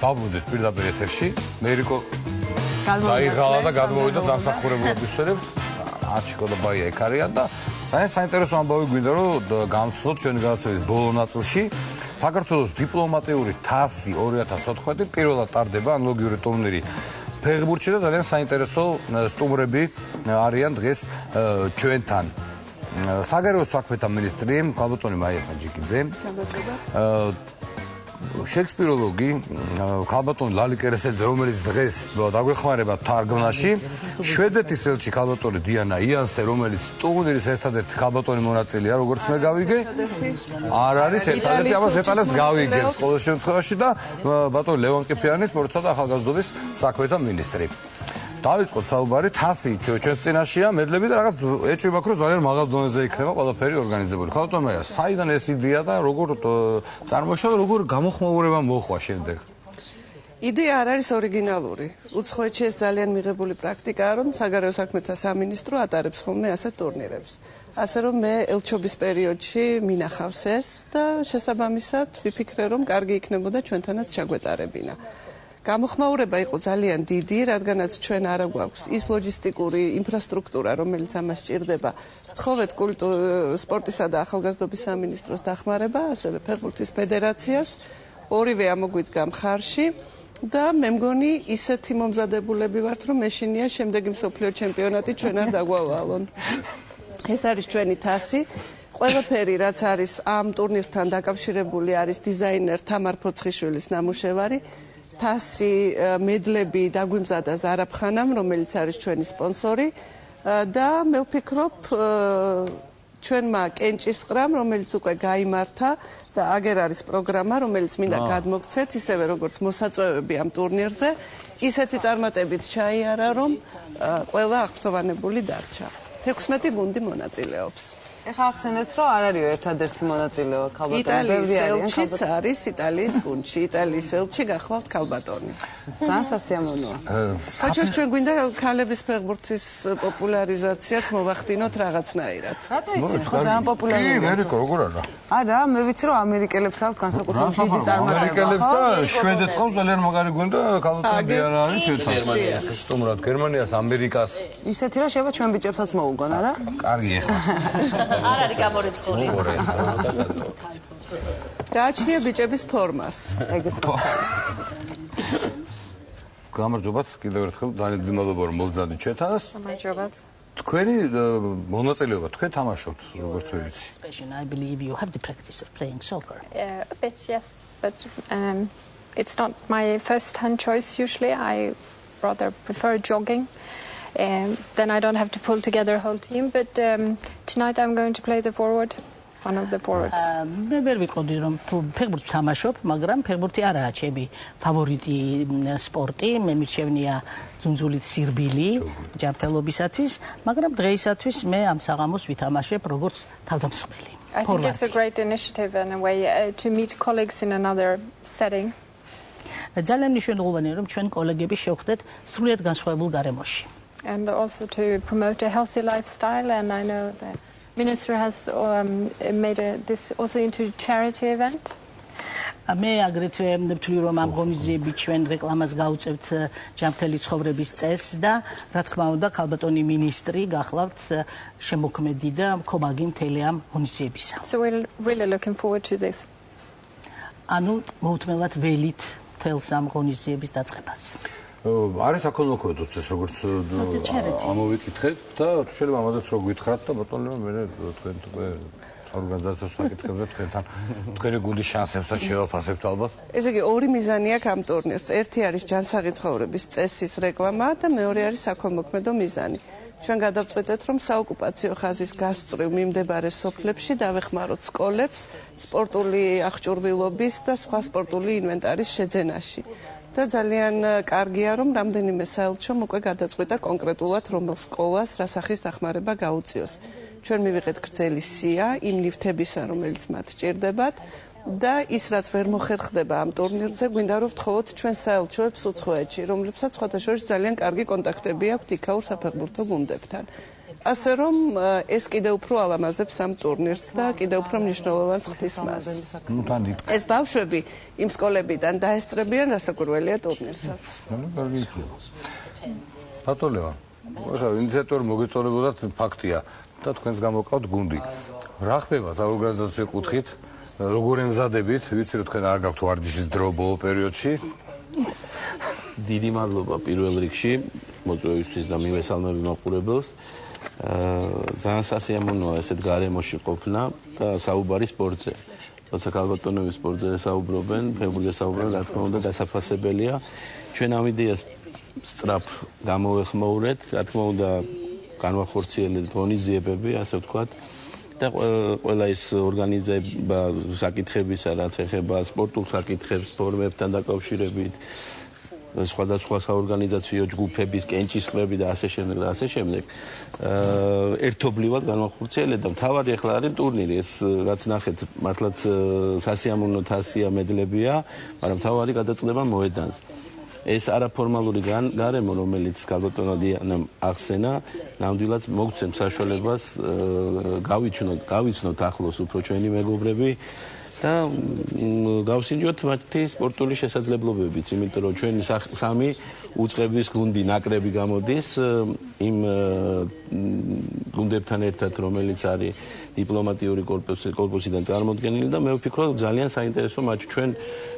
დავბრუნდით პირდაპირ ეთერში. მერიკო დაიღალა და გადმოვიდა დამსახურებულობის სფერებს. აჩიკო და ბაია ეგ არიან და ძალიან საინტერესო ამბავი გვინდა რომ გამცნოთ ჩვენი განაცემის ბოლო ნაწილში. საქართველოს დიპლომატიური თასი 2014 პირველად ტარდება ანალოგიური ტურნირი ფეხბურთში და ძალიან საინტერესო სტუმრები არიან დღეს ჩვენთან. საგარეო საქმეთა მინისტრი ქალბატონი მაია ტაჯიკიძე. შექსპიროლოგი ქალბატონი ლალი კერესელიძე, რომელიც დღეს დაგვეხმარება თარგმნაში. შვედეთის ელჩი ქალბატონი დიანა იანსე, რომელიც ტურნირის ერთადერთი ქალბატონი მონაწილეა, როგორც მე გავიგე. არ არის ერთადერთი, ამას დეტალებს გავიგებთ ყოველ შემთხვევაში და ბატონი ლევან კიფიანი, სპორტსა და ახალგაზრდობის საქმეთა მინისტრი. დავიწყოთ საუბარი, თასი ჩვენს წინაშეა, მედლები და რაღაც ეჭვი მაქვს, რომ ძალიან მაღალ დონეზე იქნება ყველაფერი ორგანიზებული. ქალბატონი მაია, საიდან ეს იდეა და როგორ წარმოიშვა და როგორ გამოხმაურება მოხდა შემდეგ? იდეა არ არის ორიგინალური. უცხოეთში ეს ძალიან მიღებული პრაქტიკაა, რომ საგარეო საქმეთა სამინისტრო ატარებს ხოლმე ასეთ ტურნირებს. ასე რომ მე ელჩობის პერიოდში მინახავს ეს და შესაბამისად ვიფიქრე, რომ კარგი იქნებოდა ჩვენთანაც ჩაგვეტარებინა. გამოხმაურება იყო ძალიან დიდი, რადგანაც ჩვენ არა გვაქვს ის ლოჯისტიკური ინფრასტრუქტურა, რომელიც ამას სჭირდება. ვთხოვეთ სპორტისა და ახალგაზრდობის სამინისტროს დახმარება, ასევე ფეხბურთის ფედერაციას, ორივე ამოგვიდგა მხარში და მე მგონი ისეთი მომზადებულები ვართ, რომ მეშინია შემდეგი მსოფლიო ჩემპიონატი ჩვენ არ დაგვავალონ. ეს არის ჩვენი თასი. ყველაფერი, რაც არის ამ ტურნირთან დაკავშირებული, არის დიზაინერ თამარ ფოცხიშვილის ნამუშევარი. თასი მედლები დაგვიმზადა ზარაფხანამ, რომელიც არის ჩვენი სპონსორი და მე ვფიქრობ ჩვენმა კენჭისყრამ, რომელიც უკვე გაიმართა და აგერ არის პროგრამა, რომელიც მინდა გადმოგცეთ, ისევე როგორც მოსაწვევები ამ ტურნირზე, ისეთი წარმატებით ჩაიარა, რომ ყველა აღფრთოვანებული დარჩა. 16 გუნდი მონაწილეობს. ეხლა ახსენეთ, რომ არ არის ერთადერთი მონაწილეობა ქალბატონი. იტალიის ელჩიც არის იტალიის გუნდში. იტალიის ელჩი გახლავთ ქალბატონი. თან სასიამოვნოა. ხაჭოს ჩვენ გვინდა ქალების ფეხბურთის პოპულარიზაციაც მოვახდინოთ რაღაცნაირად. რატო იცი, ხო ძალიან პოპულარულია. კი, მერიკო, როგორ არა? არა, მე ვიცი, რომ ამერიკელებს აქვთ განსაკუთრებით დიდი წარმატება. ამერიკელებს და შვედეთს ყავს ძალიან მაგარი გუნდი და ქალბატონი დიანა არის ჩვენთან. გერმანიაში სტუმრად, გერმანიას, ამერიკას. ისეთი რომ შეიძლება ჩვენ ბიჭებსაც მოუგონ, არა? კარგი ეხლა. არ არის გამორიცხული. გააჩნია ბიჭების ფორმას. ეგეც ხო. გამარჯობათ, კიდევ ერთხელ ძალიან მადლობა რომ მოგზავნით ჩვენთან. გამარჯობათ. თქვენი მონაწილეობა, თქვენ თამაშობთ, როგორც ვიცი. I believe you have the practice of playing soccer. A bit, yes, but it's not my first-hand choice usually. I rather prefer jogging. Then I don't have to pull together a whole team, but tonight I'm going to play the forward, one of the forwards. მე ვერ ვიყოდი რომ ფეხბურთს თამაშობ, მაგრამ ფეხბურთი არაა ჩემი ფავორიტი სპორტი, მე მირჩევნია ძუნძულით სირბილი ჯანმრთელობისათვის, მაგრამ დღეისათვის მე ამ საღამოს ვითამაშებ როგორც თავდამსხმელი. I think it's a great initiative in a way to meet colleagues in another setting. ძალიან მნიშვნელოვანია რომ ჩვენ კოლეგები შევხვდეთ სრულიად განსხვავებულ გარემოში. And also to promote a healthy lifestyle, and I know the minister has made this also into a charity event. მე აგრეთვე ვთვლი რომ ამ ღონისძიებით ჩვენ რეკლამას გავუწევთ ჯანმრთელი ცხოვრების წესს და რა თქმა უნდა ქალბატონი მინისტრი გახლავთ შემოქმედი და მქობაგი მთელი ამ ღონისძიებისა. So we're really looking forward to this. ანუ მოუთმელად ველით მთელს ამ ღონისძიების დაწყებას. არის საქონლოქოე ეს როგორც ამოვიკითხეთ და შეიძლება ამაზეც რო გითხრათ და ბატონო მე თქვენ ორგანიზაციას საკითხებზე თქვენი გუნდის შანსებსაც შევაფასებთ ალბათ. ესე იგი ორი მიზანი აქვს ამ ტურნირს. ერთი არის ჯანსაღი ცხოვრების წესის რეკლამა და მეორე არის საქონლოქმედო მიზანი. ჩვენ გადავწყვეტეთ რომ საოკუპაციო ხაზის გასწვრივ მიმდებარე სოფლებში დავეხმაროთ სკოლებს სპორტული აღჭურვილობის და სხვა სპორტული ინვენტარის შეძენაში. და ძალიან კარგია რომ რამდენიმე საელჩომ უკვე გადაწყვიტა კონკრეტულად რომელ სკოლას რა სახის დახმარება გაუწიოს. ჩვენ მივიღეთ გრძელი სია იმ ნივთებისა რომელიც მათ სჭირდებათ და ის რაც ვერ მოხერხდება ამ ტურნირზე გვინდა რომ ვთხოვოთ ჩვენ საელჩოებს უცხოეთში რომლებსაც სხვათა შორის ძალიან კარგი კონტაქტები აქვთ იქაურ საფეხბურთო გუნდებთან. ასე რომ ეს კიდევ უფრო ალამაზებს ამ ტურნირს და კიდევ უფრო მნიშვნელოვანს ხდის მას. ეს ბავშვები იმ სკოლებიდან დაესწრებიან რასაკვირველია ტურნირსაც. ბატონო, ინიციატორი მოგეწონებოდათ ფაქტია და თქვენს გამოვყავთ გუნდი. რა ხდება საორგანიზაციო კუთხით? როგორ ემზადებით? ვიცი რომ თქვენ არ გაქვთ ვარჯიშის დრო ბოლო პერიოდში. დიდი მადლობა პირველ რიგში მოწვევისთვის და მივესალმები მაყურებელს. ძალიან სასიამოვნოა ესეთ გარემოში ყოფნა და საუბარი სპორტზე. როცა ქალბატონები სპორტზე საუბრობენ, ფეხბურთზე საუბრობენ, რა თქმა უნდა დასაფასებელია. ჩვენ ამ იდეას სწრაფ გამოვეხმაურეთ, რა თქმა უნდა განვახორციელებთ ღონისძიებები, ასე ვთქვათ. და ყველა ის ორგანიზება საკითხებისა, რაც ეხება სპორტულ საკითხებს, ფორმებთან დაკავშირებით, სხვადასხვა საორგანიზაციო ჯგუფების კენჭისყრები და ასე შემდეგ და ასე შემდეგ. ერთობლივად განვახორციელებთ და მთავარი ახლა არის ტურნირი. ეს რაც ნახეთ, მართლაც სასიამოვნო თასია, მედლებია, მაგრამ მთავარი გადაწყდება მოედანზე. ეს არაფორმალური გარემო, რომელიც ქალბატონმა დიანამ ახსენა, ნამდვილად მოგცემ საშუალებას გავიცნოთ ახლოს უფრო ჩვენი მეგობრები და გავსინჯოთ მათი სპორტული შესაძლებლობებიც, იმიტომ რომ ჩვენი სამი უწყების გუნდი ნაკრები გამოდის იმ გუნდებთან ერთად, რომელიც არის დიპლომატიური კორპუსიდან წარმოდგენილი და მე ვფიქრობ ძალიან საინტერესო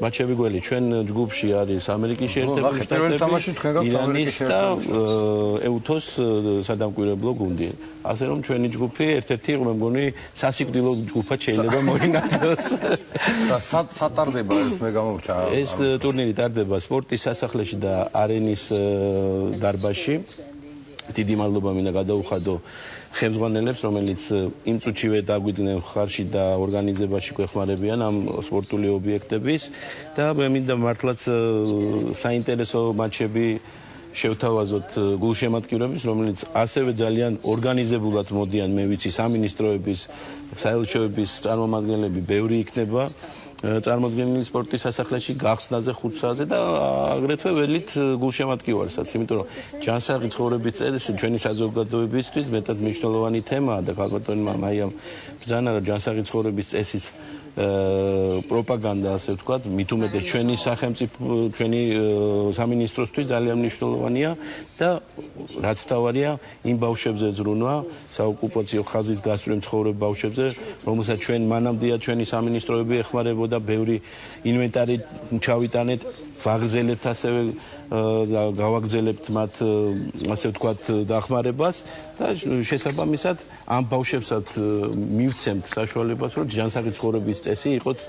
მატჩები გველი. ჩვენ ჯგუფში არის ამერიკის შეერთებული შტატები, ირანის და ეუთოს სადამკვირვებლო გუნდი. ასე რომ ჩვენი ჯგუფი ერთ-ერთი მე მგონი სასიკვდილო ჯგუფად შეიძლება მოინათლოს. და სატარდება ეს მე გამოვჭა. ეს ტურნირი ტარდება სპორტის სასახლეში და არენის დარბაზში. დიდი მადლობა მინდა გადაუხადო ხელმძღვანელებს, რომელიც იმ წუთშივე დაგვიდნენ ხარში და ორგანიზებაში გვეხმარებიან ამ სპორტული ობიექტების და მე მინდა მართლაც საინტერესო მატჩები შევთავაზოთ გულშემატკივრების, რომელიც ასევე ძალიან ორგანიზებულად მოდიან, მე ვიცი, სამინისტროების, საელჩოების წარმომადგენლები ბევრი იქნება წარმოდგენილი სპორტის სასახლეში გახსნაზე 5 საათზე და აგრეთვე ველით გულშემატკივარსაც, იმიტომ რომ ჯანსაღი ცხოვრების წესი ჩვენი საზოგადოებისთვის მეტად მნიშვნელოვანი თემაა და ქალბატონმა მაიამ ბრძანა რომ ჯანსაღი ცხოვრების წესის პროპაგანდა, ასე ვთქვათ, მით უმეტეს ჩვენი სახელმწიფო, ჩვენი სამინისტროსთვის ძალიან მნიშვნელოვანია და რაც თავარია, იმ ბავშვებზე ზრუნვა, საოკუპაციო ხაზის გასწვრივ მცხოვრებ ბავშვებზე, რომელსაც ჩვენ მანამდეა ჩვენი სამინისტროები ეხმარებოდა, ბევრი ინვენტარი ჩავიტანეთ, ვაგრძელებთ ასევე გავაგრძელებთ მათ, ასე ვთქვათ, დახმარებას და შესაბამისად ამ ბავშვებსაც მივცემთ საშუალებას, რომ ჯანსაღი ცხოვრების წესი იყოთ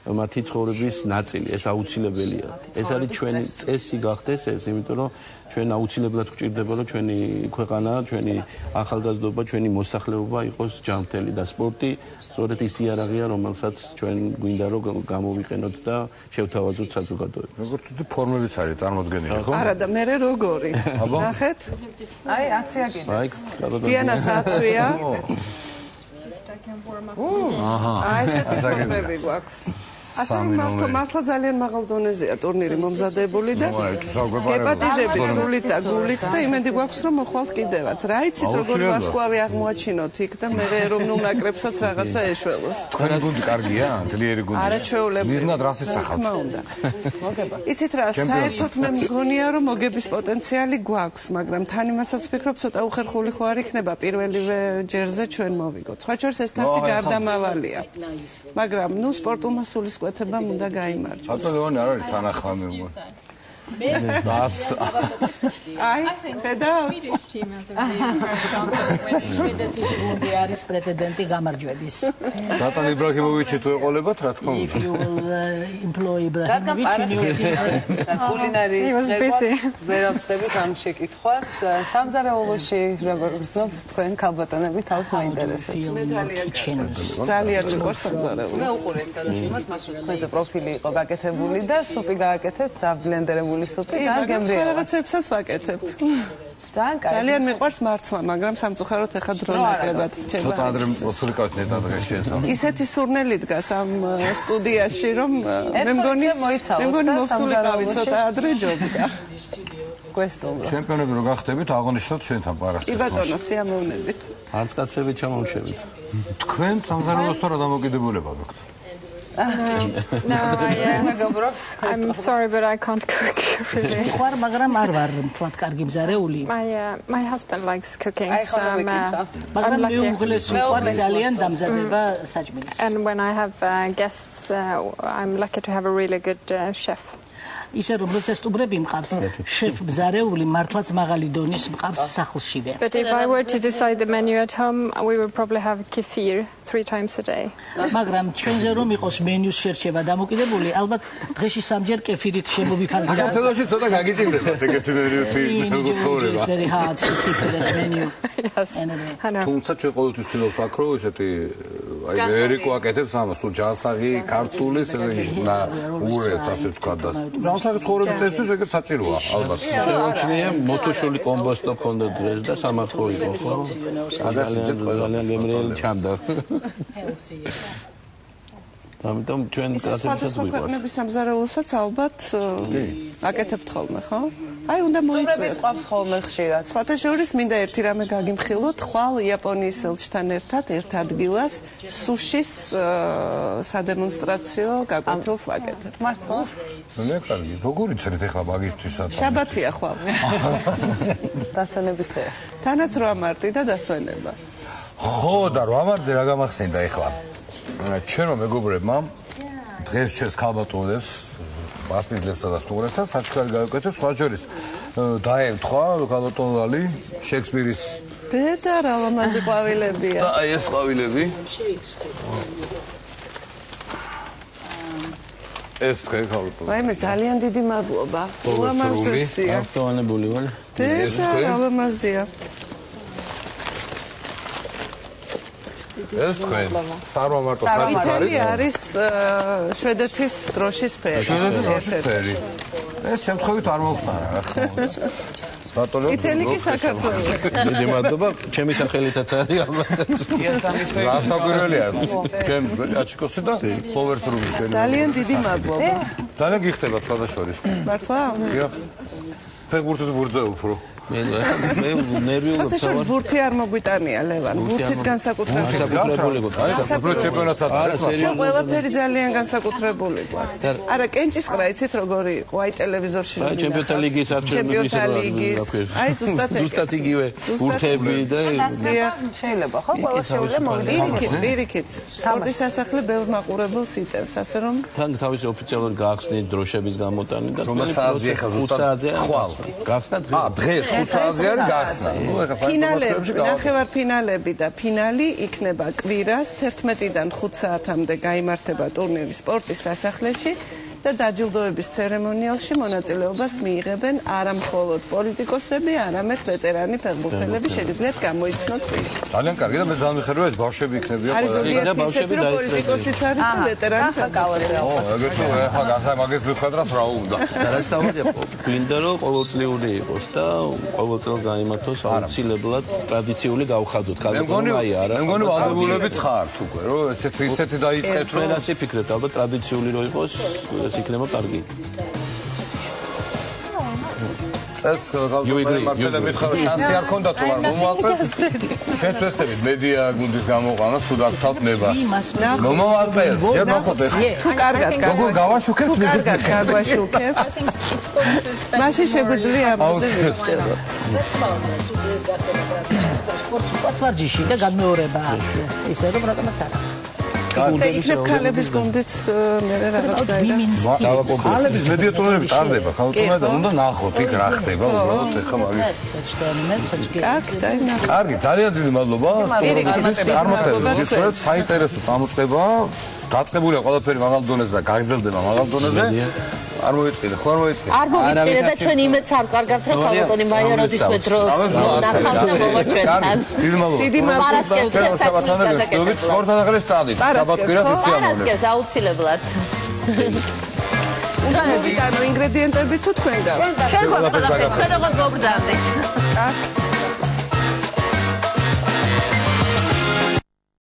მათი ცხოვრების ნაწილი. ეს აუცილებელია. ეს არის ჩვენი წესი გახდეს ეს, იმიტომ რომ ჩვენ აუცილებლად გვჭირდება, რომ ჩვენი ქვეყანა, ჩვენი ახალგაზრდობა, ჩვენი მოსახლეობა იყოს ჯანმრთელი და სპორტი სწორედ ის იარაღია, რომელსაც ჩვენ გვინდა რომ გამოვიყენოთ და შევთავაზოთ საზოგადოებას. როგორც თვითონ ფორმებიც არის წარმოდგენილი, ხო? არა და მე როგორი? ნახეთ? აი 10-ია კიდე. დიანას 10-ია. აი ესეთი ფორმები გვაქვს. ასე რომ მართლა ძალიან მაღალ დონეზეა ტურნირი მომზადებული და გეპატიჟებით სულით და გულით და იმედი გვაქვს რომ მოხვალთ კიდევაც. რა იცით როგორ ვარსკვლავი აღმოაჩინოთ იქ და მე ეროვნულ ნაკრებსაც რაღაცა ეშველოს. თქვენი გუნდი კარგია? ძლიერი გუნდი. არაჩვეულებრივი. მიზნად რას ისახავთ? თქმა უნდა. მოგება. იცით რა, საერთოდ მე მგონია რომ მოგების პოტენციალი გვაქვს, მაგრამ თან იმასაც ვფიქრობ, ცოტა უხერხული ხო არ იქნება პირველივე ჯერზე ჩვენ მოვიგოთ. სხვა შორის ეს თასი გარდამავალია. მაგრამ ნუ სპორტულმა სულისკვეთებამ უნდა გაიმარჯვოს. ბატონო, არ არის თანახმამი მგონი. აი, ხედავ? შვედეთის გუნდი არის პრეტენდენტი გამარჯვების. ზლატან იბრაჰიმოვიჩი თუ ეყოლებათ, რა თქმა If you will employ რადგან Ibrahimovic, კულინარიის ვერ ავწდებით ამ შეკითხვას. სამზარეულოში როგორ გრძნობს თქვენ ქალბატონები თავს მაინტერესებს. ძალიან მიყვარს სამზარეულო. მე უყურეთ გადაცემას, მაშინ თქვენზე პროფილი იყო გაკეთებული და სუპი გააკეთეთ და ბლენდერებული სუპი გაგემრია. რაღაცებსაც ვაკეთებ. ძალიან მიყვარს მართლა, მაგრამ სამწუხაროდ ეხა დრო ნაკლებად რჩება. ცოტა ადრე მოსულიყავთ ნეტა დღეს შენ. ისეთი სურნელი დგას ამ სტუდიაში, რომ მე მგონი მოსულიყავი ცოტა ადრე ჯობდა. გვესტოლო. ჩემპიონები რო გახდებით, აღნიშნოთ ჩვენთან კი პარასკევს. ბატონო, სიამოვნებით. არც კაცები ჩამოვშევით. თქვენ სამზარეულოს რა დამოკიდებულება გაქვთ? No, I'm sorry, but I can't cook really. ხარ, მაგრამ არ ვარ თქვა კარგი მზარეული. My husband likes cooking, so მაგრამ I'm lucky. მეუღლეს უყვარს ძალიან დამზადება საჭმელის. And when I have guests, I'm lucky to have a really good chef. ისე რომ რესტურნები მყავს, შეფ მზარეული მართლაც მაღალი დონის მყავს სახლშივე. But if I were to decide the menu at home, we would probably have kefir 3 times a day. მაგრამ ჩვენზე რომ იყოს მენიუს შერჩევა დამოკიდებული, ალბათ დღეში სამჯერ კეფირით შემოვიფარგლებ. საქართველოში ცოტა გაგიწევდებათ ეგეთი მენიუთი მეგოცხორება. It's very hard to keep that menu. Yes. I know. თუმცა ჩვენ ყოველთვის ვცდილობთ აქ რომ ესეთი აი ერიკო აკეთებს ამას, თუ ჯანსაღი, ქართულის და ურეთ ასე თქვა და ჯანსაღი ცხოვრების წესთვის ეგეც საჭიროა ალბათ. შეუჩნია მოთოშული კომბოსტო ქონდა დღეს და სამართო იყო, ხო? ძალიან გემრიელი ჩანდა. ამიტომ ჩვენ კაცებსაც სხვადასხვა ქვეყნების სამზარეულოსაც ალბათ აკეთებთ ხოლმე, ხო? აი, უნდა მოიწვიოთ. ყავს ხოლმე ხშირად. სხვათა შორის მინდა ერთი რამე გაგიმხილოთ, ხვალ იაპონიის ელჩთან ერთად ერთ ადგილას სუშის სადემონსტრაციო გაკვეთილს ვაკეთებ. მართლა? მე კარგი, როგორ იცით ახლა მაგისთვისაც? შაბათია ხვალ. დასვენების დღეა. თანაც 8 მარტი და დასვენება. ხო და 8 მარტზე რა გამახსენდა ახლა? ჩვენო მეგობრებმა დღეს ჩვენს ქალბატონებს მასპინძლებსა და სტუმრებსაც საჩქარი გააკეთეს სხვა შორის დაემთხვა ქალბატონალი შექსპირის დედა რა ლამაზი ყვავილებია. და აი ეს ყვავილები ეს თქვენ ქალბატონი. ვაიმე ძალიან დიდი მადლობა. ლამაზია. ავტოვანებული ვარ. დედა რა ლამაზია. ეს თქვენ სარვა მარტო საჩქარი არის შვედეთის დროშის ფერი. შვედეთის ფერი. ეს შემთხვევით არ მოხდარა რა ხო. ბატონო წითელი კი საქართველოს. დიდი მადლობა, ჩემი სახელითაც არის ალბათ. გასაკვირველია. ჩვენ აჩიკოსი და ფლოვერს რუმის ჩვენი. ძალიან დიდი მადლობა. ძალიან გიხდება სხვადასხვა შორის. მართლა? დიახ. ფეხბურთის ბურთზე უფრო. მე ნერვიულობ შორის ბურთი არ მოგვიტანია ლევან. ბურთიც განსაკუთრებული. განსაკუთრებული გქონდა. აი საფრთხე ჩემპიონატს არა, ჩვენ ყველაფერი ძალიან განსაკუთრებული გვაქვს. არა, კენჭისყრა იცით როგორი იყო? აი ტელევიზორში. აი ჩემპიონთა ლიგის არჩევნების აი ზუსტად იგივე ბურთები და შეიძლება ხო? ყველა შეუძლია მოვიდა. პირიქით. სპორტის სასახლე ბევრ მაყურებელს იტევს, ასე რომ თან თავის ოფიციალურად გაახსნით დროშების გამოტანი და რომელ საათზე ხა ზუსტად ხვალ. გახსნა დღეს 5 საათზე არის გახსნა. ნუ ეხა ფინალები, ნახევარფინალები და ფინალი იქნება კვირას 11-დან 5 საათამდე გაიმართება ტურნირი სპორტის სასახლეში და დაჯილდოების ცერემონიალში მონაწილეობას მიიღებენ არა მხოლოდ პოლიტიკოსები, არამედ ვეტერანი ფეხბურთელები, შეგიძლიათ გამოიცნოთ პირი. ძალიან კარგი და მე ზამიხარება ეს ბავშვები იქნებიან არის ზოგიერთი ისეთი რომ პოლიტიკოსიც არის და ვეტერანი ფეხბურთელი. ო, ეგეთი ეხა გასამაგეს მიხვედრას რა უნდა. გარკვეულწილად გვინდა რომ ყოველწლიური იყოს და ყოველწლიურად გაიმართოს აუცილებლად ტრადიციული გავხადოთ ქალბატონო აი არა. მე მგონი ვალდებულებიც ხართ უკვე რომ ესეთი დაიწყეთ მე რაც ვიფიქრეთ ალბათ ტრადიციული რო იყოს ეს იქნება კარგი. წეს მართლა მითხარ შანსი არ ქონდა თუ არ მომვალწეს ჩვენც ვესწრებით მედია გუნდის გამოყვანას თუ დაგთავთ ნებას. მომვალწეს ჯერ ნახოთ ეხლა. თუ კარგად როგორ გავაშუქებთ თუ კარგად გაგვაშუქებთ. მაშინ შეგვიძლია ამაზე ვიწეროთ. სპორტს უყვარს ვარჯიში და განმეორება. ისე რომ რატომაც არა. და იქნებ ქალების გუნდიც მე რაღაცნაირად. ქალების მედია ტურნირები ტარდება, ქალბატონად უნდა ნახოთ იქ რა ხდება უბრალოდ ეხლა მაგის. კარგი, ძალიან დიდი მადლობა. სპორტის წარმატებებს გისურვებთ, საინტერესო წამოწყება. დაწყებულია ყველაფერი მაღალ დონეზე და გაგრძელდება მაღალ დონეზე. არ მოიწყვიდა, ხო არ მოიწყვიდა. არ მოიწყვიდა და ჩვენ იმედს არ კარგავთ რომ ქალბატონი მაია როდისმე დროს ნახავს და მოვაჩვენთან. დიდი მადლობა. ჩვენ საბათანე ვშევით სპორტთან ახალ სტადიით. საბათ კვირას ისიამოვნებთ. პარასკევს აუცილებლად. ინგრედიენტები თუ თქვენ გაქვთ? ჩვენ ყველაფერს ხედავთ მოგბრძანდი.